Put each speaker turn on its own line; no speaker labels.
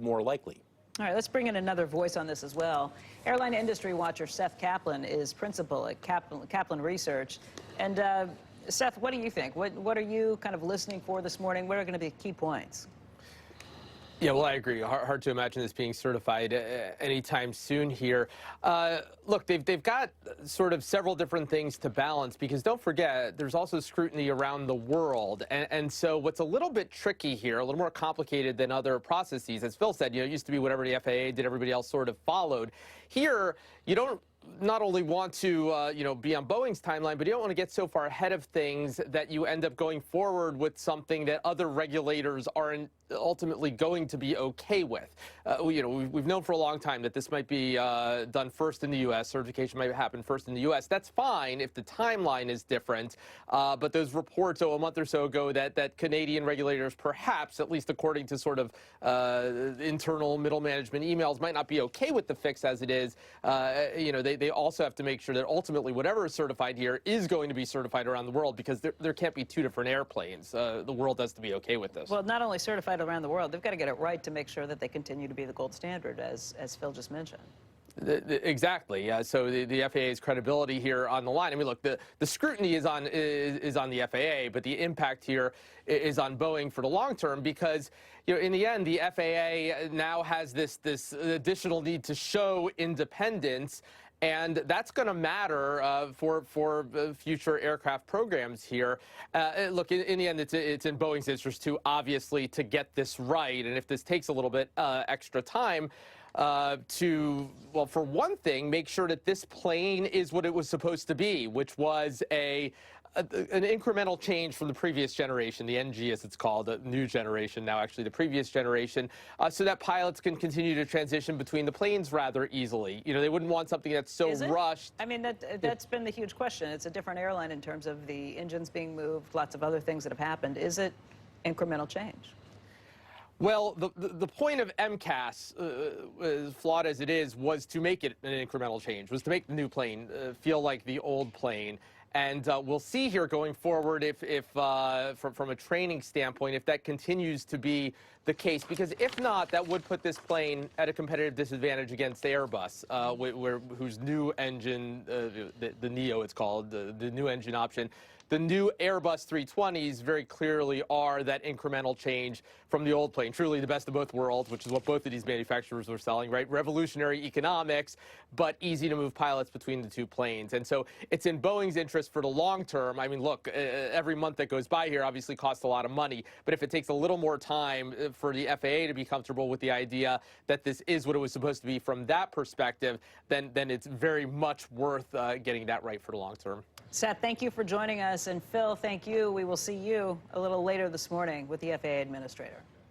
more likely.
All right, let's bring in another voice on this as well. Airline industry watcher Seth Kaplan is principal at Kaplan Research. And Seth, what do you think? What are you kind of listening for this morning? What are going to be key points?
Yeah, well, I agree. Hard to imagine this being certified anytime soon here. Look, they've got sort of several different things to balance, because don't forget, there's also scrutiny around the world. And so what's a little bit tricky here, a little more complicated than other processes, as Phil said, it used to be whatever the FAA did, everybody else sort of followed. Here, you don't not only want to, be on Boeing's timeline, but you don't want to get so far ahead of things that you end up going forward with something that other regulators aren't ultimately going to be okay with. We've known for a long time that this might be done first in the U.S. Certification might happen first in the U.S. That's fine if the timeline is different. But those reports a month or so ago that Canadian regulators, perhaps, at least according to sort of internal middle management emails, might not be okay with the fix as it is. They also have to make sure that ultimately whatever is certified here is going to be certified around the world, because there can't be two different airplanes. The world has to be okay with this.
Well, not only certified around the world, they've got to get it right to make sure that they continue to be the gold standard, as Phil just mentioned.
Exactly. So the FAA's credibility here on the line. I mean, look, the scrutiny is on the FAA, but the impact here is on Boeing for the long term, because in the end, the FAA now has this additional need to show independence. And that's going to matter for future aircraft programs here. Look, in the end, it's in Boeing's interest obviously to get this right. And if this takes a little bit extra time, for one thing, make sure that this plane is what it was supposed to be, which was an incremental change from the previous generation, the NG as it's called, the new generation, now actually the previous generation, so that pilots can continue to transition between the planes rather easily. They wouldn't want something that's so rushed.
I mean, that's been the huge question. It's a different airline in terms of the engines being moved, lots of other things that have happened. Is it incremental change?
Well, the point of MCAS, as flawed as it is, was to make it an incremental change, was to make the new plane feel like the old plane. And we'll see here going forward if from a training standpoint, if that continues to be the case. Because if not, that would put this plane at a competitive disadvantage against Airbus, whose new engine, the Neo it's called, the new engine option. The new Airbus 320s very clearly are that incremental change from the old plane. Truly the best of both worlds, which is what both of these manufacturers were selling, right? Revolutionary economics, but easy to move pilots between the two planes. And so it's in Boeing's interest for the long term. I mean, look, every month that goes by here obviously costs a lot of money. But if it takes a little more time for the FAA to be comfortable with the idea that this is what it was supposed to be from that perspective, then it's very much worth getting that right for the long term.
Seth, thank you for joining us. And Phil, thank you. We will see you a little later this morning with the FAA administrator.